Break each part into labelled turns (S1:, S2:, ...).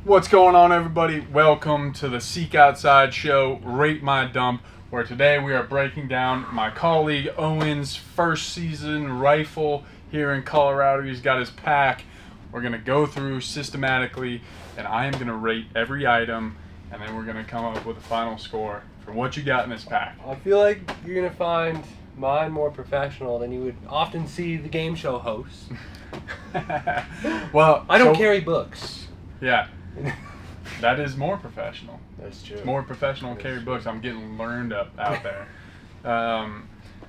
S1: What's going on, everybody? Welcome to the Seek Outside show, Rate My Dump, where today we are breaking down my colleague Owen's first season rifle here in Colorado. He's got his pack. We're going to go through systematically, and I am going to rate every item, and then we're going to come up with a final score for what you got in this pack.
S2: I feel like you're going to find mine more professional than you would often see the game show hosts.
S1: Well,
S2: I don't carry books.
S1: Yeah. That is more professional.
S2: That's true.
S1: It's more professional to carry books. I'm getting learned up out there.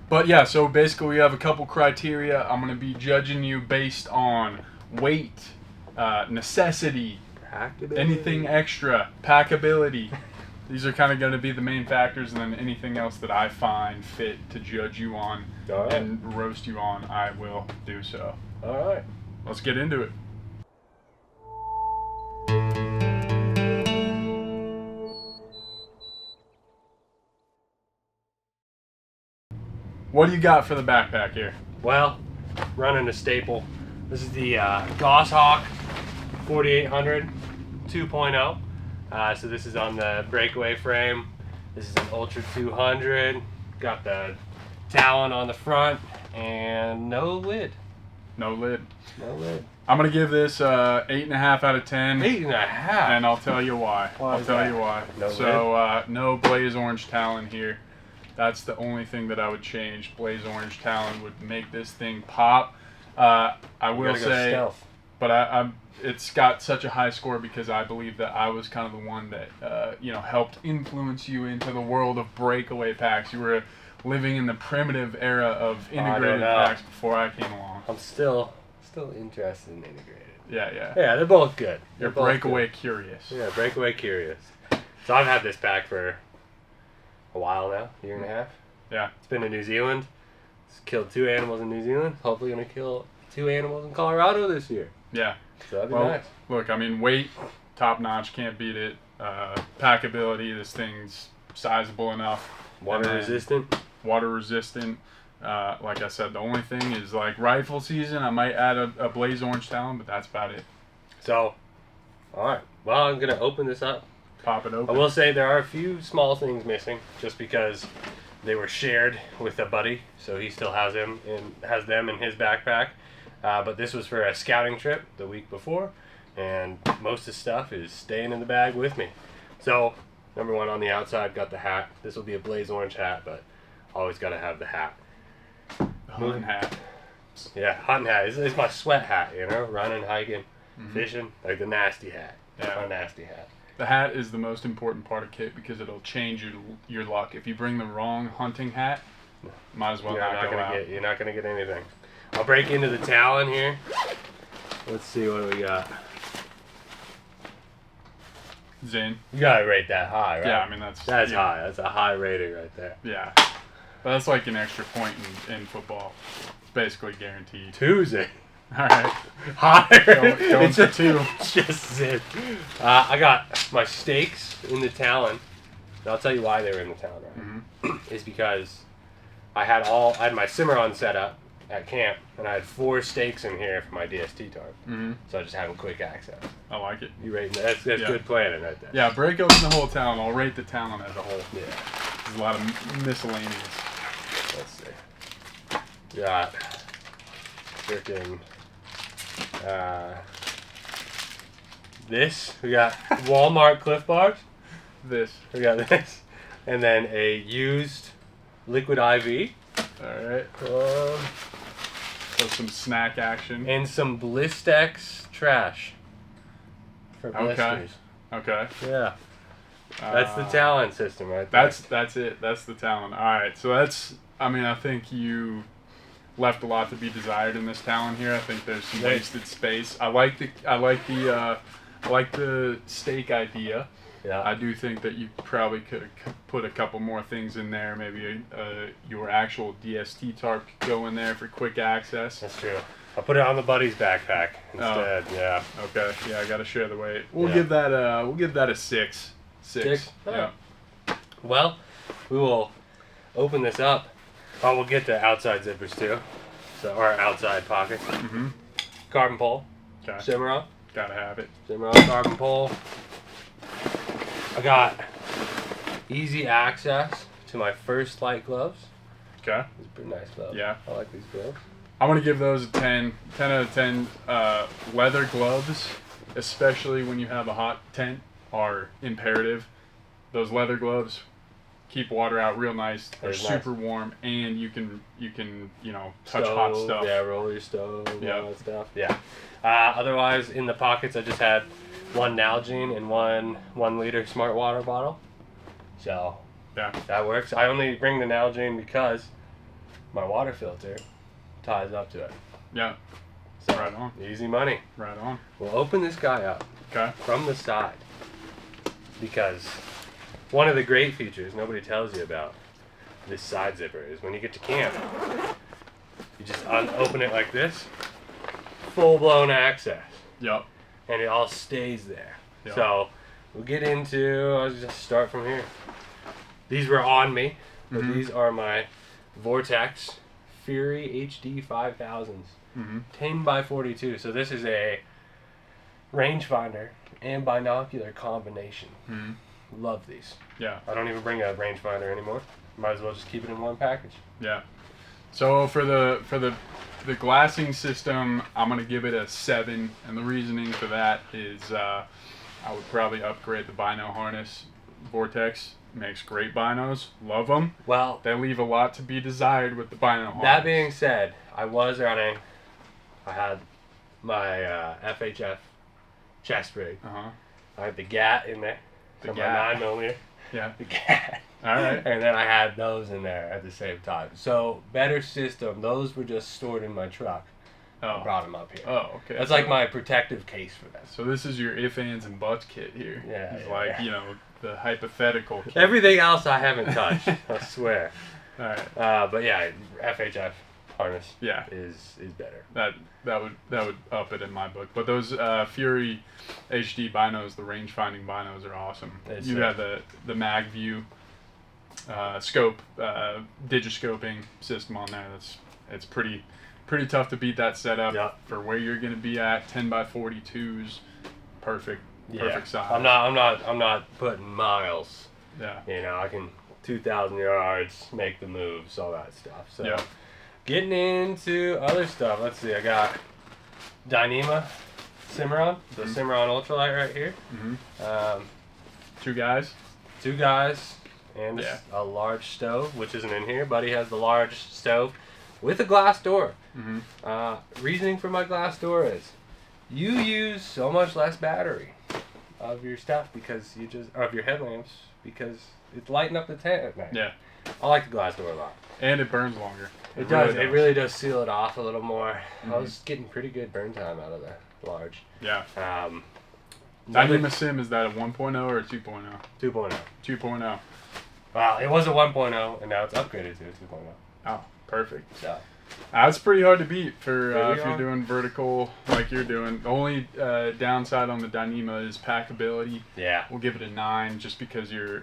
S1: But yeah, so basically we have a couple criteria. I'm going to be judging you based on weight, necessity, anything extra, packability. These are kind of going to be the main factors, and then anything else that I find fit to judge you on and roast you on, I will do so.
S2: All right.
S1: Let's get into it. What do you got for the backpack here?
S2: Well, running a staple. This is the Goshwak 4800 2.0. So this is on the breakaway frame. This is an Ultra 200. Got the Talon on the front and no lid.
S1: No lid.
S2: No lid.
S1: I'm going to give this 8.5 out of 10.
S2: 8.5?
S1: And I'll tell you why.
S2: I'll
S1: tell you why.
S2: No
S1: lid? No Blaze Orange Talon here. That's the only thing that I would change. Blaze Orange Talon would make this thing pop. I will say,
S2: stealth.
S1: But it's got such a high score because I believe that I was kind of the one that helped influence you into the world of breakaway packs. You were living in the primitive era of integrated packs before I came along.
S2: I'm still interested in integrated.
S1: Yeah.
S2: Yeah, they're both good.
S1: You're breakaway curious.
S2: Yeah, breakaway curious. So I've had this pack for a while now, year and a half.
S1: Yeah.
S2: It's been in New Zealand. It's killed 2 animals in New Zealand. Hopefully gonna kill 2 animals in Colorado this year.
S1: Yeah.
S2: So that'd be nice.
S1: Look, I mean, weight, top notch, can't beat it. Packability, this thing's sizable enough.
S2: Water resistant.
S1: Water resistant. Like I said, the only thing is like rifle season. I might add a Blaze Orange Talon, but that's about it.
S2: So, alright. Well, I'm gonna open this up.
S1: Pop it open.
S2: I will say there are a few small things missing, just because they were shared with a buddy, so he still has them in his backpack. But this was for a scouting trip the week before, and most of the stuff is staying in the bag with me. So, number one, on the outside, got the hat. This will be a Blaze Orange hat, but always got to have the hat.
S1: The hunting hat.
S2: Yeah, hunting hat. It's my sweat hat, running, hiking, fishing, like the nasty hat.
S1: Yeah.
S2: My nasty hat.
S1: The hat is the most important part of kit because it'll change your luck. If you bring the wrong hunting hat, might as well not go out.
S2: You're not going to get anything. I'll break into the Talon here. Let's see what we got.
S1: Zane.
S2: You got to rate that high, right?
S1: Yeah, I mean, that's
S2: high. That's a high rating right there.
S1: Yeah. But that's like an extra point in football. It's basically guaranteed.
S2: Tuesday.
S1: All right.
S2: Higher.
S1: Going for 2.
S2: Just it. I got my stakes in the Talon. And I'll tell you why they were in the Talon, right? Is because I had my Cimarron set up at camp, and I had 4 stakes in here for my DST tarp. So I just have quick access.
S1: I like it.
S2: You rate that's good planning right there.
S1: Yeah, break open the whole Talon. I'll rate the Talon as a whole.
S2: Yeah.
S1: There's a lot of miscellaneous.
S2: Let's see. Got freaking this. We got Walmart Cliff Bars. We got this. And then a used liquid IV.
S1: Alright. So some snack action.
S2: And some Blistex trash. For blisters.
S1: Okay.
S2: Yeah. That's the Talon system right there.
S1: That's it. That's the Talon. Alright, so I think you left a lot to be desired in this Talon here. I think there's some wasted space. I like the stake idea.
S2: Yeah.
S1: I do think that you probably could have put a couple more things in there. Maybe your actual DST tarp could go in there for quick access.
S2: That's true. I'll put it on the buddy's backpack instead. Yeah.
S1: Okay. Yeah, I gotta share the weight. We'll give that a 6. 6. Yeah.
S2: Well, we will open this up. Oh, we'll get the outside zippers too. So our outside pockets. Carbon pole.
S1: Okay.
S2: Cimarron.
S1: Gotta have it.
S2: Cimarron carbon pole. I got easy access to my first light gloves.
S1: Okay.
S2: These are pretty nice gloves.
S1: Yeah.
S2: I like these gloves.
S1: I'm going to give those a 10. 10 out of 10. Leather gloves, especially when you have a hot tent, are imperative. Those leather gloves keep water out real nice. They're super warm, and you can touch hot stuff.
S2: Yeah, roll your stove,
S1: Yep.
S2: all that stuff. Yeah. Otherwise, in the pockets, I just had one Nalgene and one 1 liter Smart Water bottle. So
S1: Yeah.
S2: that works. I only bring the Nalgene because my water filter ties up to it.
S1: Yeah.
S2: So,
S1: Right on.
S2: easy money.
S1: Right on.
S2: We'll open this guy up
S1: Okay.
S2: from the side because one of the great features nobody tells you about this side zipper is when you get to camp, you just open it like this, full-blown access,
S1: Yep.
S2: and it all stays there.
S1: Yep.
S2: So we'll get into, I'll just start from here. These were on me, but these are my Vortex Fury HD 5000s. 10 by 42. So this is a rangefinder and binocular combination. Love these.
S1: Yeah.
S2: I don't even bring a rangefinder anymore. Might as well just keep it in one package.
S1: Yeah. So for the glassing system, I'm gonna give it a 7, and the reasoning for that is I would probably upgrade the bino harness. Vortex makes great binos. Love them.
S2: Well,
S1: They leave a lot to be desired with the bino harness.
S2: that being said, I was running. I had my FHF chest rig. I had the GAT in there.
S1: The
S2: So
S1: GAT.
S2: my 9mm.
S1: Yeah.
S2: The GAT.
S1: All right.
S2: And then I had those in there at the same time. So better system. Those were just stored in my truck. I
S1: Oh.
S2: brought them up here.
S1: Oh, okay.
S2: That's
S1: So-
S2: like my protective case for them.
S1: So this is your if, ands, and buts kit here.
S2: Yeah,
S1: It's
S2: yeah,
S1: like,
S2: yeah.
S1: the hypothetical kit.
S2: Everything else I haven't touched. I swear.
S1: All right.
S2: But yeah, FHF harness
S1: Yeah.
S2: is better.
S1: That would up it in my book. But those Fury HD binos, the range finding binos, are awesome.
S2: It's
S1: You
S2: sick.
S1: have the mag view scope digiscoping system on there. It's pretty tough to beat that setup.
S2: Yep.
S1: For where you're going to be at. 10 by 42s, perfect size.
S2: I'm not putting miles.
S1: Yeah.
S2: You know, I can 2,000 yards, make the moves, all that stuff. So
S1: Yeah.
S2: getting into other stuff. Let's see. I got Dyneema Cimarron, the Cimarron Ultralight right here.
S1: Two guys.
S2: 2 guys and
S1: Yeah.
S2: a large stove, which isn't in here. Buddy has the large stove with a glass door. Reasoning for my glass door is you use so much less battery of your stuff because of your headlamps because it's lighting up the tent at night.
S1: Yeah.
S2: I like the glass door a lot.
S1: And it burns longer.
S2: It does. It really does seal it off a little more. I was getting pretty good burn time out of the large.
S1: Yeah.
S2: Another
S1: Dyneema Sim, is that a 1.0 or a 2.0?
S2: 2.0.
S1: 2.0.
S2: Well, it was a 1.0 and now it's upgraded to a 2.0.
S1: Oh, perfect.
S2: So
S1: That's pretty hard to beat for
S2: Pretty
S1: if you're
S2: hard.
S1: doing vertical like you're doing. The only downside on the Dyneema is packability.
S2: yeah,
S1: We'll give it a 9 just because your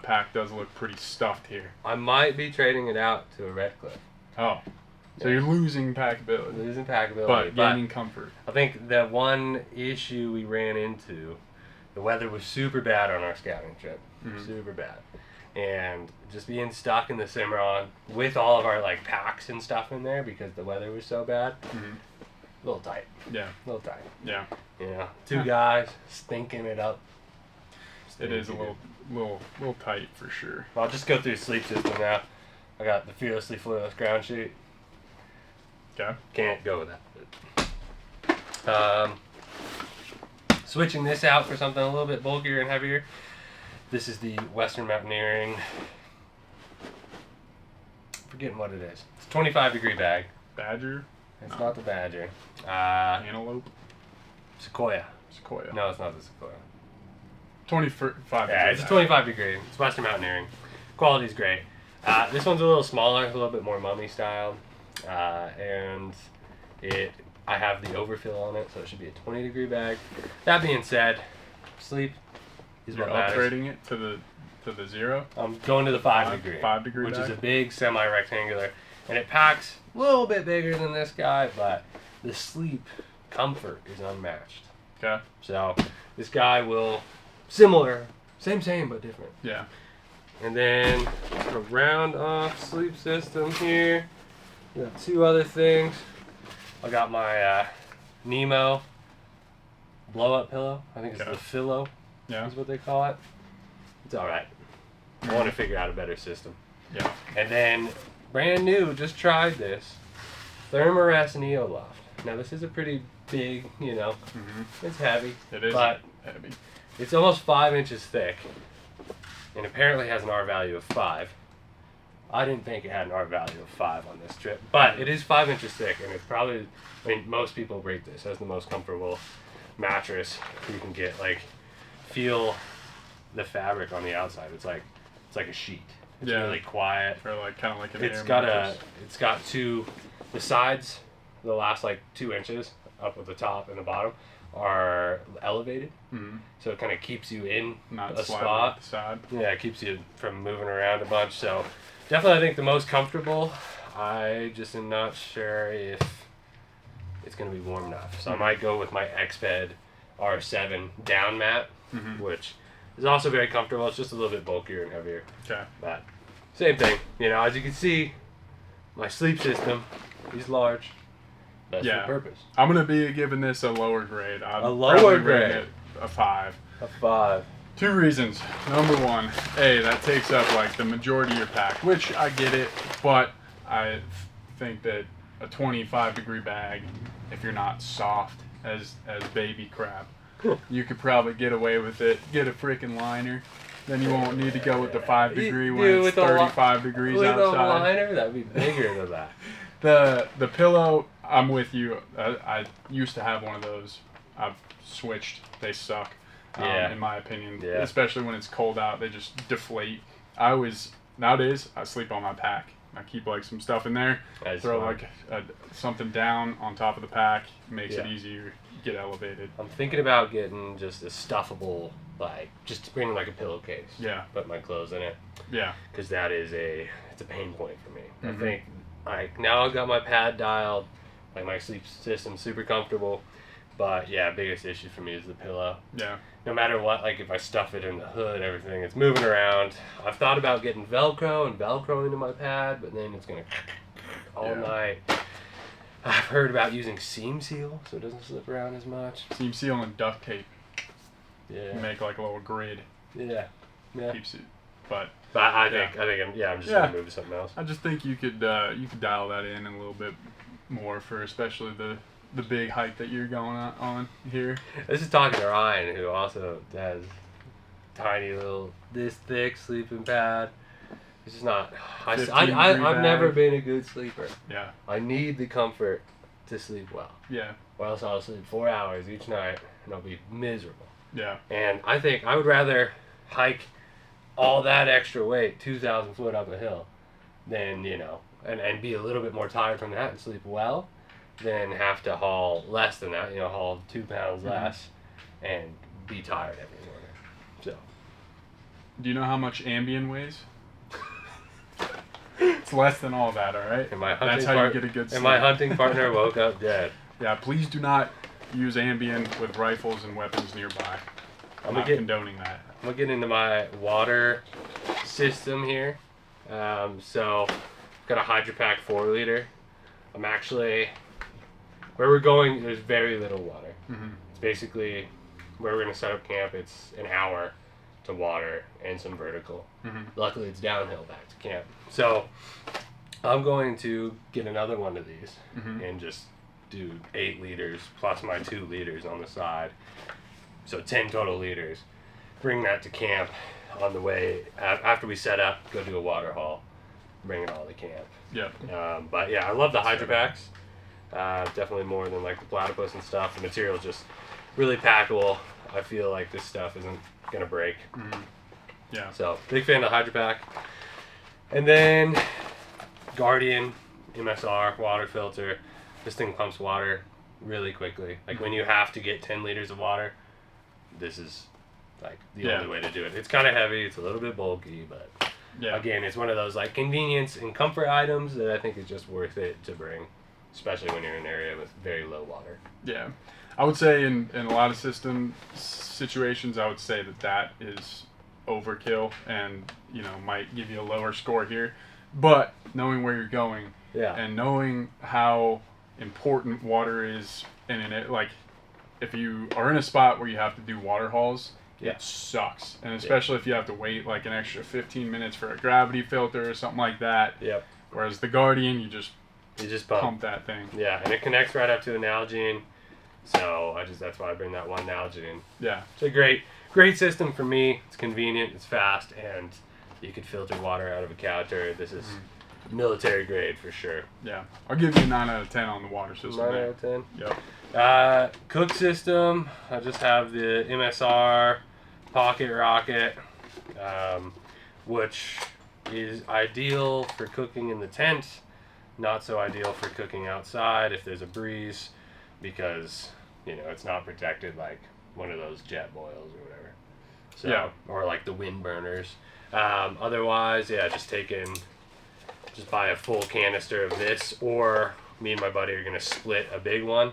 S1: pack does look pretty stuffed here.
S2: I might be trading it out to a Red Cliff.
S1: Oh, so you're losing packability,
S2: Losing packability,
S1: but gaining comfort.
S2: I think the one issue we ran into, the weather was super bad on our scouting trip. Super bad. And just being stuck in the Cimarron with all of our like packs and stuff in there because the weather was so bad, a little tight.
S1: Yeah,
S2: A little tight.
S1: yeah.
S2: You know, 2 guys stinking it up.
S1: It is a little tight for sure.
S2: I'll just go through sleep system now. I got the Fearlessly Fluorless ground sheet.
S1: Okay.
S2: Can't go with that. Switching this out for something a little bit bulkier and heavier. This is the Western Mountaineering. Forgetting what it is. It's a 25-degree bag.
S1: Badger,
S2: It's not the Badger.
S1: antelope,
S2: Sequoia.
S1: sequoia.
S2: No, it's not the Sequoia.
S1: 25.
S2: Yeah, it's a 25-degree. It's Western Mountaineering. Quality's great. This one's a little smaller, a little bit more mummy styled, and I have the overfill on it, so it should be a 20-degree bag. That being said, sleep is
S1: You're
S2: what matters.
S1: upgrading it to the 0.
S2: I'm going to the 5-degree,
S1: 5-degree
S2: which is
S1: bag?
S2: a big semi-rectangular, and it packs a little bit bigger than this guy, but the sleep comfort is unmatched.
S1: Okay.
S2: So this guy will similar, same but different.
S1: Yeah.
S2: And then a round off sleep system here. Got 2 other things. I got my Nemo blow up pillow. I think it's the Philo.
S1: Yeah.
S2: Is what they call it. It's all right. I want to figure out a better system.
S1: Yeah.
S2: And then brand new, just tried this Thermarest Neoloft. Now this is a pretty big, it's heavy.
S1: It is
S2: but
S1: heavy.
S2: it's almost 5 inches thick, and apparently has an R value of 5. I didn't think it had an R value of 5 on this trip, but it is 5 inches thick, and it's probably, most people rate this as the most comfortable mattress you can get. Like, feel the fabric on the outside. It's like a sheet. It's really quiet.
S1: Or like kind of like an
S2: It's
S1: air
S2: got
S1: mattress.
S2: it's got the sides, the last 2 inches up at the top and the bottom are elevated, so it kind of keeps you in
S1: Not
S2: a
S1: sliding
S2: spot.
S1: off the side.
S2: Yeah, it keeps you from moving around a bunch. So definitely, I think the most comfortable. I just am not sure if it's going to be warm enough. So I might go with my Xbed R7 down mat, which is also very comfortable. It's just a little bit bulkier and heavier.
S1: Okay.
S2: But same thing. As you can see, my sleep system is large. That's
S1: Yeah.
S2: the purpose.
S1: I'm gonna be giving this a lower grade.
S2: A lower
S1: probably rate
S2: grade.
S1: it a 5.
S2: A 5.
S1: 2 reasons. Number 1, that takes up like the majority of your pack, which I get it, but I think that a 25-degree bag, if you're not soft as baby crap, you could probably get away with it. Get a freaking liner. Then you won't need to go with the 5-degree when
S2: Dude,
S1: it's
S2: with
S1: 35 degrees
S2: With
S1: outside.
S2: a liner, that'd be bigger than that.
S1: The pillow, I'm with you. I used to have one of those. I've switched. They suck, in my opinion.
S2: Yeah.
S1: Especially when it's cold out, they just deflate. Nowadays, I sleep on my pack. I keep like some stuff in there. Throw like something down on top of the pack. Makes it easier. Get elevated.
S2: I'm thinking about getting just a stuffable, just bringing like a pillowcase.
S1: Yeah.
S2: Put my clothes in it.
S1: Yeah.
S2: Because that is it's a pain point for me. I think now I've got my pad dialed, my sleep system's super comfortable, but biggest issue for me is the pillow.
S1: Yeah.
S2: No matter what, if I stuff it in the hood, everything, it's moving around. I've thought about getting Velcro and Velcro into my pad, but then it's gonna all night. I've heard about using seam seal so it doesn't slip around as much.
S1: Seam seal and duct tape.
S2: Yeah.
S1: Make like a little grid.
S2: Yeah. Yeah.
S1: Keeps it. But
S2: I think I'm just gonna move to something else.
S1: I just think you could dial that in a little bit more for especially the big hike that you're going on here.
S2: This is talking to Ryan, who also has tiny little this thick sleeping pad. It's just not. I've never been a good sleeper.
S1: Yeah.
S2: I need the comfort to sleep well.
S1: Yeah.
S2: Or else I'll sleep 4 hours each night and I'll be miserable.
S1: Yeah.
S2: And I think I would rather hike all that extra weight, 2,000 foot up a hill, than, and be a little bit more tired from that and sleep well, than have to haul less than that, haul 2 pounds less and be tired every morning. So.
S1: Do you know how much Ambien weighs? It's less than all that, all right? That's how you get a good sleep.
S2: And my hunting partner woke up dead.
S1: Yeah, please do not use Ambien with rifles and weapons nearby. I'm not condoning that.
S2: I'm going to get into my water system here. So, I've got a HydroPack 4 liter. I'm actually, where we're going, there's very little water. It's basically, where we're going to set up camp, it's an hour to water and some vertical. Luckily, it's downhill back to camp. So, I'm going to get another one of these and just do 8 liters plus my 2 liters on the side. So 10 total liters. Bring that to camp on the way. After we set up, go do a water haul. Bring it all to camp.
S1: Yeah.
S2: But yeah, I love the HydroPacks. Definitely more than the platypus and stuff. The material's just really packable. I feel like this stuff isn't gonna break.
S1: Yeah.
S2: So big fan of the HydroPack. And then Guardian MSR water filter. This thing pumps water really quickly. When you have to get 10 liters of water, this is the only way to do it. It's kind of heavy. It's a little bit bulky, but again, it's one of those convenience and comfort items that I think is just worth it to bring, especially when you're in an area with very low water.
S1: Yeah. I would say in a lot of situations, I would say that is overkill and, might give you a lower score here. But knowing where you're going and knowing how important water is, and like if you are in a spot where you have to do water hauls, it sucks. And especially if you have to wait like an extra 15 minutes for a gravity filter or something like that.
S2: Yep.
S1: Whereas the Guardian, you just pump that thing.
S2: Yeah, and it connects right up to the Nalgene. So that's why I bring that one Nalgene.
S1: Yeah.
S2: It's a great system for me. It's convenient, it's fast, and you could filter water out of a counter. This is military grade for sure.
S1: Yeah. I'll give you a 9 out of 10 on the water system.
S2: 9 out of 10?
S1: Yep.
S2: Cook system, I just have the MSR Pocket Rocket, which is ideal for cooking in the tent. Not so ideal for cooking outside if there's a breeze, because it's not protected like one of those jet boils or whatever. So or like the wind burners. Otherwise, just buy a full canister of this, or me and my buddy are gonna split a big one.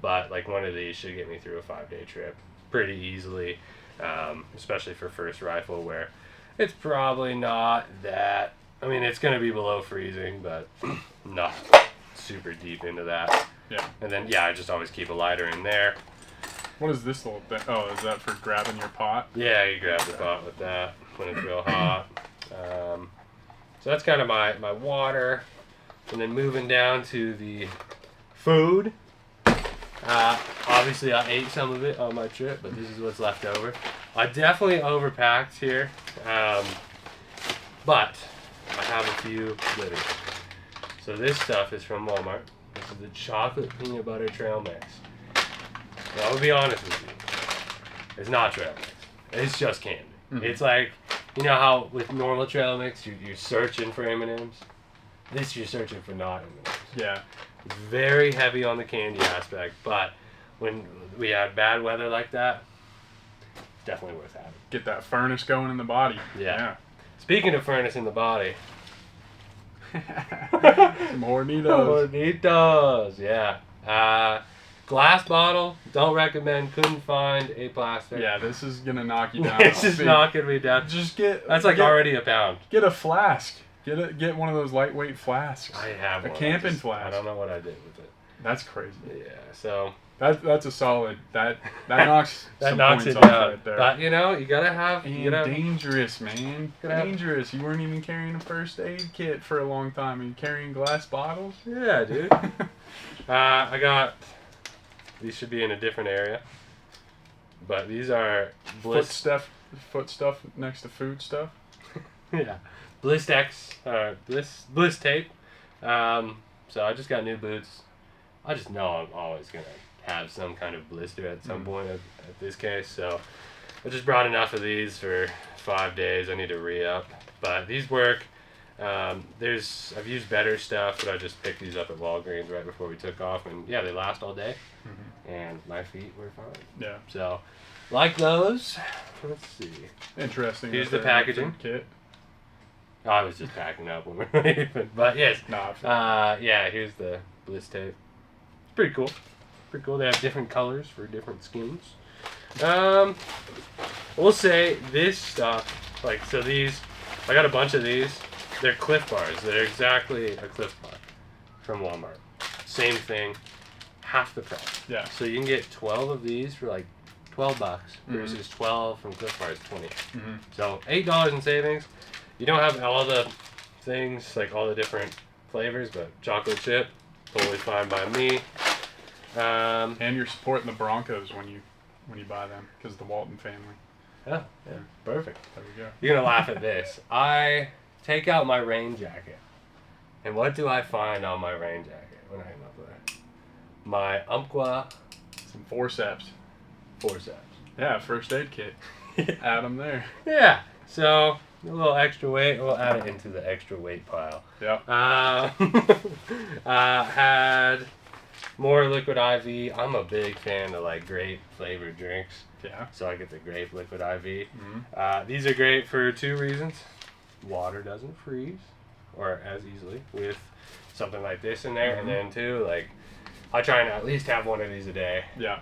S2: But like one of these should get me through a 5-day trip pretty easily, especially for first rifle, where it's probably not that. I mean, it's gonna be below freezing, but not super deep into that.
S1: Yeah.
S2: And then I just always keep a lighter in there.
S1: What is this little thing? Oh, is that for grabbing your pot?
S2: Yeah, you grab the pot with that when it's real hot. So that's kind of my water. And then moving down to the food. Obviously, I ate some of it on my trip, but this is what's left over. I definitely overpacked here, but I have a few goodies. So this stuff is from Walmart. This is the chocolate peanut butter trail mix. Now, I'll be honest with you. It's not trail mix. It's just candy. Mm-hmm. It's like, how with normal trail mix, you're searching for M&Ms? This, you're searching for not M&Ms.
S1: Yeah.
S2: It's very heavy on the candy aspect, but when we have bad weather like that, it's definitely worth having.
S1: Get that furnace going in the body.
S2: Yeah. Speaking of furnace in the body.
S1: Some Hornitos.
S2: Hornitos, yeah. Glass bottle, don't recommend. Couldn't find a plastic.
S1: Yeah, this is gonna knock you down.
S2: This is knocking me down.
S1: Just get.
S2: That's already a pound.
S1: Get a flask. Get one of those lightweight flasks.
S2: I have
S1: a camping flask.
S2: I don't know what I did with it.
S1: That's crazy.
S2: Yeah, so
S1: that's a solid. That knocks some
S2: knocks
S1: points
S2: it
S1: off
S2: down.
S1: right there.
S2: But you gotta have.
S1: Dangerous, man. Dangerous. You weren't even carrying a first aid kit for a long time. Are you carrying glass bottles?
S2: Yeah, dude. I got. These should be in a different area. But these are
S1: foot stuff next to food stuff.
S2: Yeah. Bliss tape. So I just got new boots. I just know I'm always gonna have some kind of blister at some point at this case. So I just brought enough of these for 5 days. I need to re-up, but these work. I've used better stuff, but I just picked these up at Walgreens right before we took off, and they last all day, and my feet were fine.
S1: Yeah.
S2: So, like those. Let's see.
S1: Interesting.
S2: Here's the packaging
S1: kit.
S2: I was just packing up when we were leaving, but yes. Here's the bliss tape. It's pretty cool. They have different colors for different skins. We'll say this stuff, these, I got a bunch of these. They're Cliff Bars. They're exactly a Cliff Bar from Walmart. Same thing, half the price.
S1: Yeah.
S2: So you can get 12 of these for like $12 versus 12 from Cliff Bars, 20. So $8 in savings. You don't have all the things, like all the different flavors, but chocolate chip, totally fine by me.
S1: And you're supporting the Broncos when you buy them, because of the Walton family.
S2: Yeah, perfect.
S1: There we go.
S2: You're gonna laugh at this. I take out my rain jacket, and what do I find on my rain jacket when I hang up there? My Umpqua.
S1: Some forceps.
S2: Forceps.
S1: Yeah, first aid kit. Add them there.
S2: Yeah. So a little extra weight. We'll add it into the extra weight pile.
S1: Yeah.
S2: Had more liquid IV. I'm a big fan of like grape flavored drinks.
S1: Yeah.
S2: So I get the grape liquid IV. These are great for 2 reasons. Water doesn't freeze, or as easily, with something like this in there, and then 2, like I try and at least have one of these a day.
S1: Yeah.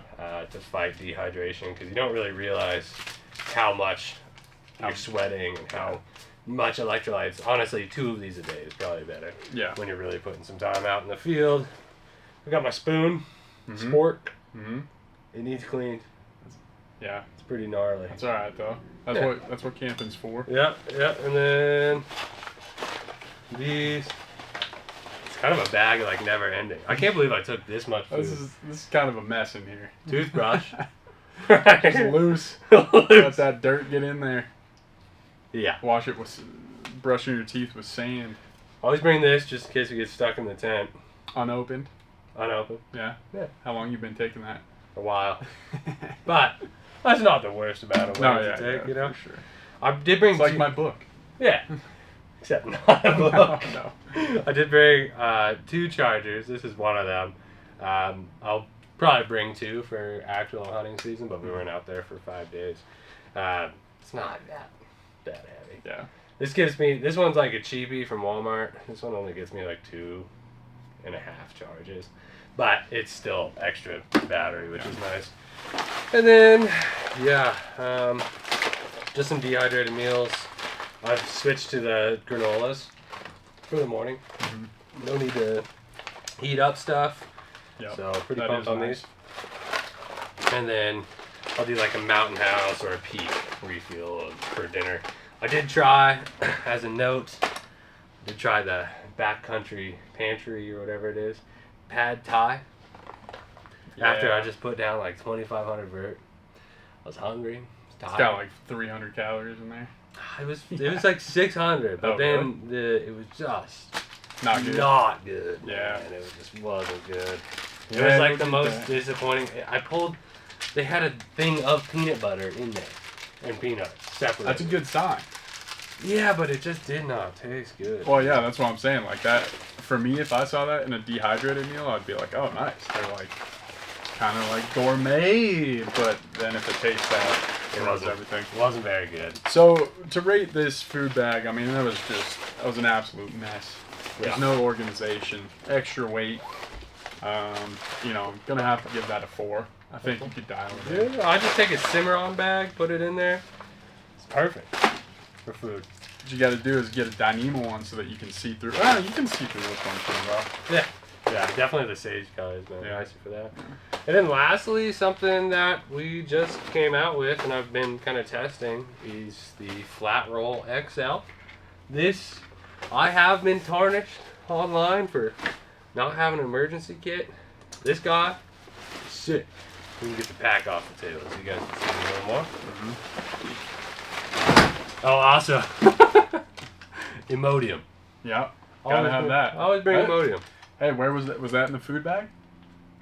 S2: To fight dehydration, because you don't really realize how much you're sweating and how much electrolytes. Honestly, 2 of these a day is probably better.
S1: Yeah.
S2: When you're really putting some time out in the field. I got my spoon, spork. It needs cleaned.
S1: Yeah.
S2: It's pretty gnarly.
S1: That's all right though. That's what camping's for.
S2: Yeah, yeah, and then these. It's kind of a bag like never ending. I can't believe I took this much food.
S1: This is kind of a mess in here.
S2: Toothbrush.
S1: Just loose. Let that dirt get in there.
S2: Yeah.
S1: Wash it with brushing your teeth with sand.
S2: Always bring this just in case we get stuck in the tent.
S1: Unopened.
S2: Unopened.
S1: Yeah.
S2: Yeah.
S1: How long you been taking that?
S2: A while. But that's not the worst amount of weight to take, you know?
S1: For sure.
S2: I did bring
S1: It's like my book.
S2: Yeah. Except not a book.
S1: No.
S2: I did bring 2 chargers. This is one of them. I'll probably bring 2 for actual hunting season, but we weren't out there for 5 days. It's not that heavy.
S1: Yeah.
S2: This one's like a cheapie from Walmart. This one only gets me like 2.5 charges. But it's still extra battery, which is nice. And then, yeah, just some dehydrated meals. I've switched to the granolas for the morning. No need to heat up stuff.
S1: Yep.
S2: So pretty
S1: That
S2: pumped
S1: is
S2: on
S1: nice.
S2: these. And then I'll do like a Mountain House or a Peak refuel for dinner. I did try, as a note, the Backcountry pantry or whatever it is, pad thai.
S1: Yeah.
S2: After I just put down like 2,500 vert, I was hungry.
S1: It's got like 300 calories in there.
S2: It was like 600, but
S1: Oh,
S2: then it was just
S1: Not good.
S2: not good.
S1: Yeah.
S2: And it just wasn't good. It
S1: Yeah,
S2: was like
S1: don't
S2: the
S1: do
S2: most
S1: that.
S2: disappointing. They had a thing of peanut butter in there and peanuts separate.
S1: That's a good sign.
S2: Yeah, but it just did not taste good.
S1: Well, yeah, that's what I'm saying. Like that, for me, if I saw that in a dehydrated meal, I'd be like, oh, nice. They're like kind of like gourmet. But then if it tastes bad, it was everything.
S2: It wasn't very good.
S1: So to rate this food bag, I mean, that was an absolute mess. There's
S2: Yeah.
S1: no organization, extra weight. Gonna have to give that a 4. I think you could dial it in.
S2: Yeah, I just take a Cimarron bag, put it in there. It's perfect for food.
S1: What you got to do is get a Dyneema one so that you can see through. Ah, you can see through this one pretty well.
S2: Yeah. Yeah, definitely the sage color has been
S1: Yeah.
S2: nicer for that. And then lastly, something that we just came out with and I've been kind of testing is the Flat Roll XL. This, I have been tarnished online for not having an emergency kit. This guy, sick. We can get the pack off the table so you guys can see a little more. Oh, also, Imodium.
S1: Yeah, gotta have that.
S2: I always bring
S1: Hey.
S2: Imodium.
S1: Hey, where was that? Was that in the food bag?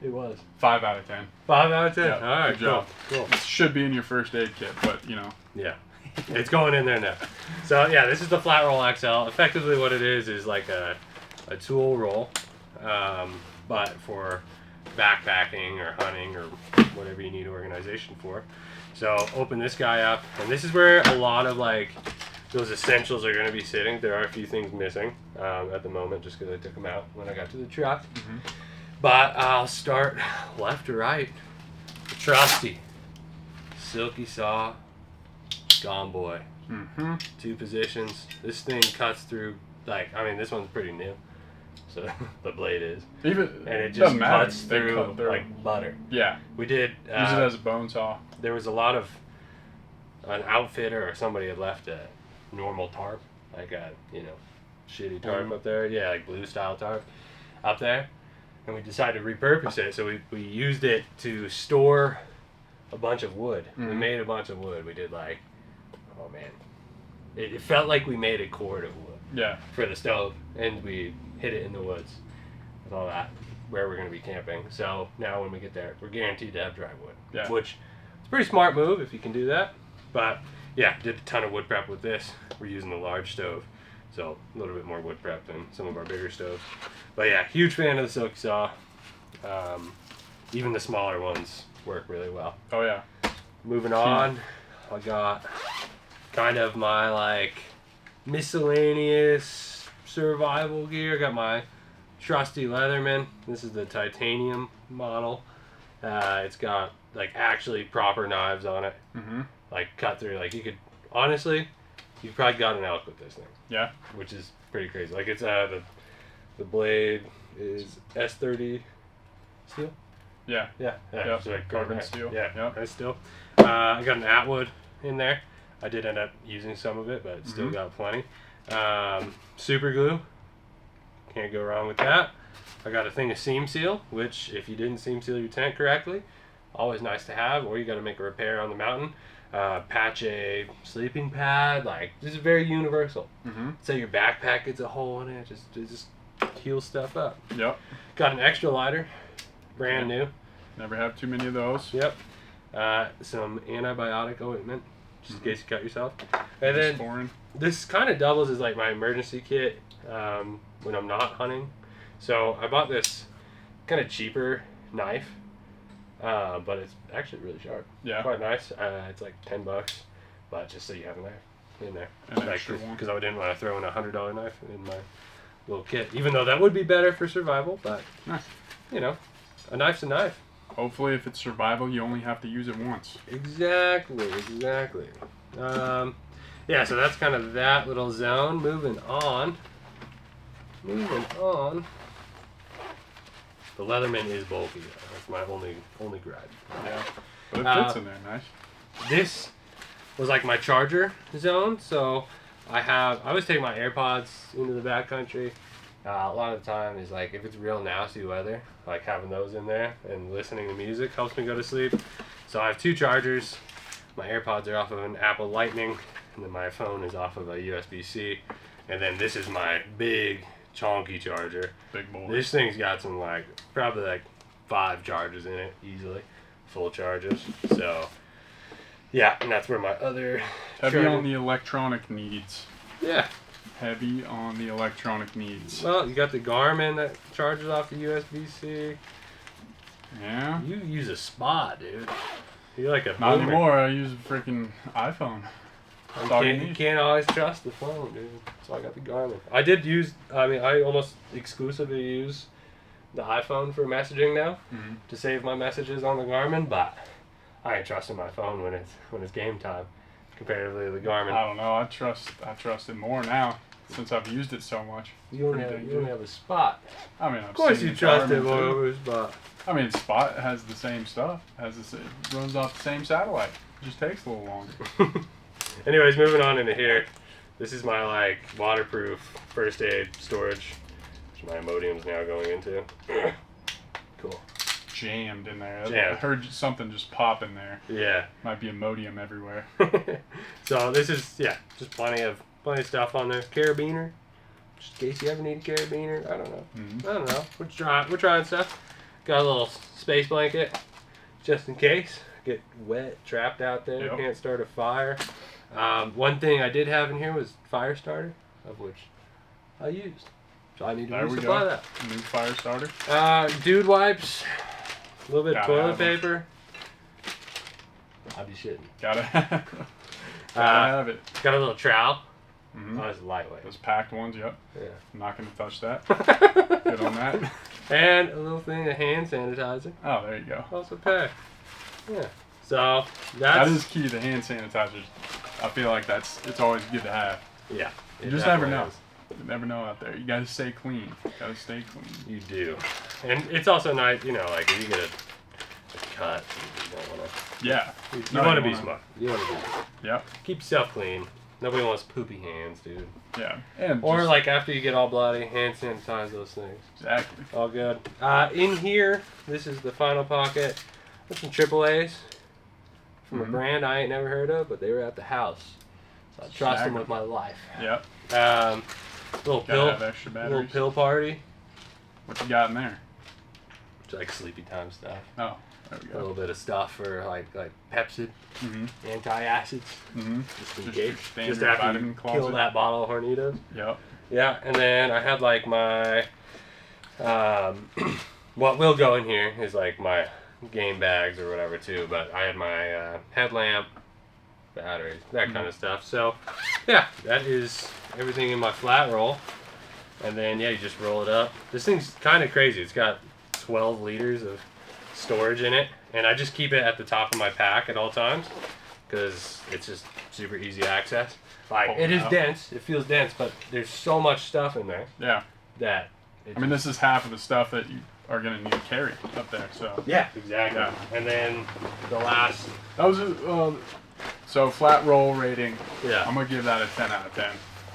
S2: It was.
S1: 5 out of 10.
S2: 5 out of 10.
S1: Yeah,
S2: All right,
S1: good job.
S2: Cool.
S1: It should be in your first aid kit, but
S2: Yeah, it's going in there now. So yeah, this is the Flat Roll XL. Effectively what it is like a tool roll, but for backpacking or hunting or whatever you need organization for. So open this guy up, and this is where a lot of like those essentials are going to be sitting. There are a few things missing at the moment just because I took them out when I got to the truck. But I'll start left to right. The trusty Silky Saw Gone Boy. 2 positions. This thing cuts through, this one's pretty new. So the blade is.
S1: even
S2: And it just
S1: doesn't matter.
S2: cuts
S1: They
S2: through
S1: cut through.
S2: like butter.
S1: Yeah,
S2: We did.
S1: use it as a bone saw.
S2: There was a lot of an outfitter or somebody had left a normal tarp, like a shitty tarp up there. Yeah, like blue style tarp up there, and we decided to repurpose it. So we used it to store a bunch of wood. We made a bunch of wood. We did it felt like we made a cord of wood
S1: Yeah,
S2: for the stove, and we hid it in the woods and all that where we're going to be camping. So now when we get there, we're guaranteed to have dry wood.
S1: Yeah.
S2: Which is a pretty smart move if you can do that. But yeah, did a ton of wood prep with this. We're using the large stove, so a little bit more wood prep than some of our bigger stoves. But yeah, huge fan of the Silky Saw. Even the smaller ones work really well.
S1: oh yeah.
S2: Moving on, I got kind of my miscellaneous survival gear. I got my trusty Leatherman. This is the titanium model. It's got like actually proper knives on it.
S1: Mm-hmm.
S2: Like cut through. Like you could honestly, you probably got an elk with this thing.
S1: Yeah.
S2: Which is pretty crazy. Like it's the blade is S30 steel.
S1: Yeah.
S2: Yeah.
S1: Yep.
S2: So like
S1: Carbon steel.
S2: Yeah.
S1: Yep.
S2: Nice steel. I got an Atwood in there. I did end up using some of it, but still got plenty. Super glue. Can't go wrong with that. I got a thing of seam seal, which if you didn't seam seal your tent correctly, always nice to have, or you got to make a repair on the mountain. Patch a sleeping pad, like this is very universal. Say your backpack gets a hole in it, just heals stuff up.
S1: Yep.
S2: Got an extra lighter, brand new.
S1: Never have too many of those.
S2: Yep. Some antibiotic ointment, just in case you cut yourself. And then
S1: foreign.
S2: this kind of doubles as like my emergency kit when I'm not hunting. So I bought this kind of cheaper knife, but it's actually really sharp.
S1: Yeah.
S2: Quite nice. It's like $10, but just so you have a knife in there.
S1: An extra one.
S2: Because I didn't want to throw in a $100 knife in my little kit, even though that would be better for survival. But you know, a knife's a knife.
S1: Hopefully, if it's survival, you only have to use it once.
S2: Exactly. Yeah, so that's kind of that little zone. Moving on. The Leatherman is bulky. That's my only gripe.
S1: Yeah. But it fits in there nice.
S2: This was like my charger zone. So I always take my AirPods into the backcountry. A lot of the time is like if it's real nasty weather, like having those in there and listening to music helps me go to sleep. So I have two chargers. My AirPods are off of an Apple Lightning, and then my phone is off of a USB-C. And then this is my big chonky charger.
S1: Big boy.
S2: This thing's got some like probably like 5 charges in it easily, full charges. So yeah, and that's where my other
S1: heavy on the electronic needs.
S2: Yeah.
S1: Heavy on the electronic needs.
S2: Well, you got the Garmin that charges off the USB-C.
S1: Yeah.
S2: You use a Spot, dude. You're like a
S1: Not
S2: boomer.
S1: anymore. I use a freaking iPhone.
S2: You can't always trust the phone, dude. So I got the Garmin. I almost exclusively use the iPhone for messaging now to save my messages on the Garmin, but I ain't trusting my phone when it's game time comparatively to the Garmin.
S1: I don't know. I trust it more now since I've used it so much.
S2: You only have a Spot.
S1: I mean,
S2: Of course you trust it more over a Spot.
S1: I mean, Spot has the same stuff. Runs off the same satellite. It just takes a little longer.
S2: Anyways, moving on into here. This is my like waterproof first aid storage, which my Imodium's now going into. Cool.
S1: Jammed in there.
S2: Jammed.
S1: I heard something just pop in there.
S2: Yeah.
S1: Might be Imodium everywhere.
S2: So this is just plenty of stuff on there. Carabiner, just in case you ever need a carabiner. I don't know. I don't know. We're trying stuff. Got a little space blanket, just in case. Get wet, trapped out there.
S1: Yep.
S2: Can't start a fire. One thing I did have in here was fire starter, of which I used. So I need to resupply that.
S1: New fire starter.
S2: Dude wipes, a little bit of
S1: Gotta
S2: toilet
S1: have 'em.
S2: paper. I'd be shitting.
S1: Gotta have it.
S2: Got a little trowel.
S1: Mm-hmm.
S2: Oh, it's lightweight.
S1: Those packed ones, yep.
S2: Yeah.
S1: I'm not going to touch that. Good on that.
S2: And a little thing of hand sanitizer.
S1: Oh, there you go.
S2: Also packed. Yeah. So
S1: That is key, the hand sanitizers. I feel like it's always good to have.
S2: Yeah.
S1: You just never know. You never know out there. You gotta stay clean. Gotta stay clean.
S2: You do. And it's also nice, like if you get a cut, you don't want to.
S1: Yeah.
S2: You want to be smart. You want to be smart.
S1: Yep.
S2: Keep yourself clean. Nobody wants poopy hands, dude.
S1: Yeah. And
S2: or like after you get all bloody, hand sanitize those things.
S1: Exactly.
S2: All good. In here, this is the final pocket. There's some AAAs from a brand I ain't never heard of, but they were at the house. So I trust them with my life.
S1: Yep.
S2: Little pill party.
S1: What you got in there?
S2: It's like sleepy time stuff.
S1: Oh, there we go.
S2: A little bit of stuff for like Pepsid, anti-acids, just in case. Just after you kill that bottle of Hornitos.
S1: Yep.
S2: Yeah, and then I had like my, what will go in here is like my game bags or whatever too, but I had my headlamp, batteries, that kind of stuff. So yeah, that is everything in my flat roll. And then, yeah, you just roll it up. This thing's kind of crazy. It's got 12 liters of storage in it. And I just keep it at the top of my pack at all times because it's just super easy access. Like, it is dense. It feels dense, but there's so much stuff in there.
S1: Yeah.
S2: That.
S1: I mean, this is half of the stuff that you are going to need to carry up there. So.
S2: Yeah, exactly.
S1: Yeah.
S2: And then the last.
S1: That was so flat roll rating.
S2: Yeah.
S1: I'm gonna give that a 10 out of 10,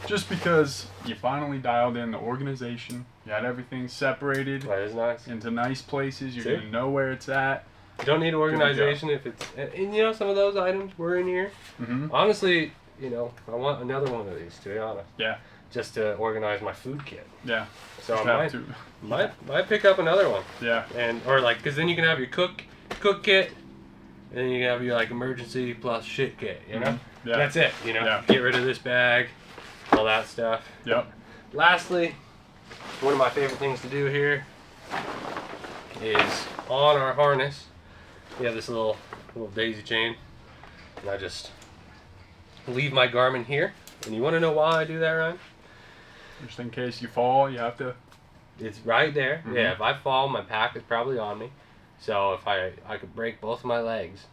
S1: just because you finally dialed in the organization. You had everything separated
S2: That is nice.
S1: into nice places. You're
S2: See?
S1: gonna know where it's at.
S2: You don't need organization if it's. And you know, some of those items were in here.
S1: Mm-hmm.
S2: Honestly, you know, I want another one of these, to be honest.
S1: Yeah.
S2: Just to organize my food kit.
S1: Yeah.
S2: So
S1: Just
S2: I
S1: have to.
S2: might pick up another one.
S1: Yeah.
S2: And or like, cause then you can have your cook kit, and then you can have your like emergency plus shit kit. You know.
S1: Mm-hmm. Yeah.
S2: That's it. You know.
S1: Yeah.
S2: Get rid of this bag, all that stuff.
S1: Yep.
S2: Lastly, one of my favorite things to do here is on our harness. We have this little daisy chain, and I just leave my Garmin here. And you want to know why I do that, Ryan?
S1: Just in case you fall, you have to.
S2: It's right there.
S1: Mm-hmm.
S2: Yeah, if I fall, my pack is probably on me. So if I could break both of my legs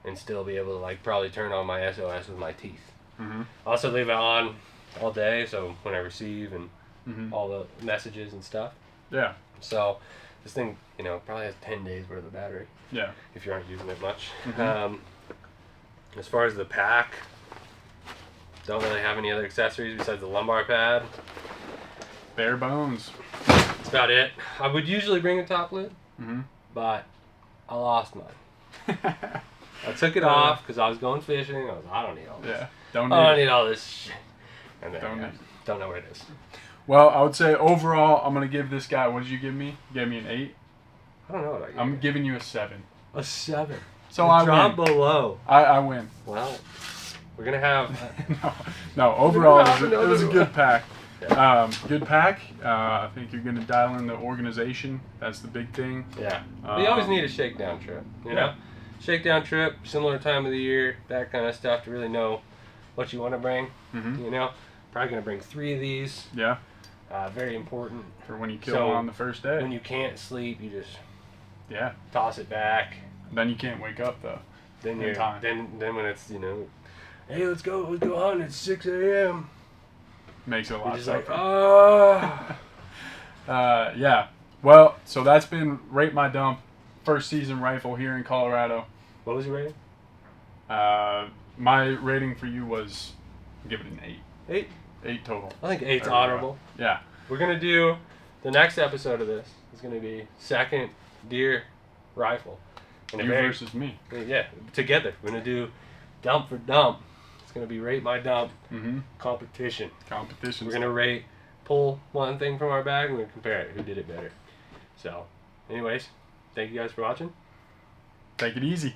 S2: and still be able to like probably turn on my SOS with my teeth.
S1: Mm-hmm.
S2: I also leave it on all day, so when I receive and
S1: Mm-hmm.
S2: all the messages and stuff.
S1: Yeah.
S2: So this thing, you know, probably has 10 days worth of battery
S1: Yeah.
S2: if you aren't using it much.
S1: Mm-hmm.
S2: As far as the pack, don't really have any other accessories besides the lumbar pad.
S1: Bare bones.
S2: That's about it. I would usually bring a top lid,
S1: Mm-hmm.
S2: but I lost mine. I took it off because I was going fishing. I don't need all this.
S1: Yeah. Don't
S2: I don't
S1: need.
S2: need all this shit. And then
S1: Don't
S2: yeah,
S1: need.
S2: don't know where it is.
S1: Well, I would say overall, I'm gonna give this guy. What did you give me? You gave me an 8.
S2: I don't know what I gave
S1: I'm
S2: you.
S1: giving you a 7.
S2: A 7.
S1: So I
S2: drop
S1: win.
S2: below.
S1: I win.
S2: Well, we're gonna have.
S1: No. Overall,
S2: have
S1: it was a
S2: another
S1: good pack.
S2: Yeah.
S1: Good pack. I think you're gonna dial in the organization. That's the big thing.
S2: Yeah. But you always need a shakedown trip. You know, shakedown trip, similar time of the year, that kind of stuff to really know what you want to bring.
S1: Mm-hmm.
S2: You know, probably gonna bring 3 of these.
S1: Yeah.
S2: Very important.
S1: For when you kill
S2: So,
S1: one on the first day.
S2: When you can't sleep, you just
S1: Yeah.
S2: toss it back.
S1: Then you can't wake up though.
S2: Then
S1: In
S2: you're
S1: time.
S2: then when it's, you know, hey, let's go hunting. It's 6 a.m.
S1: Makes it a
S2: You're
S1: lot
S2: just like,
S1: tougher. Yeah. Well, so that's been Rate My Dump, first season rifle here in Colorado.
S2: What was your rating?
S1: My rating for you was, give it an 8.
S2: 8.
S1: 8 total.
S2: I think 8's
S1: There we go.
S2: honorable.
S1: Yeah.
S2: We're gonna do the next episode of this is gonna be second deer rifle. And
S1: You versus me.
S2: yeah, together. We're gonna do dump for dump. It's gonna be rate my dump
S1: Mm-hmm.
S2: competition.
S1: Competition.
S2: We're gonna pull one thing from our bag and we're gonna compare it. Who did it better? So, anyways, thank you guys for watching.
S1: Take it easy.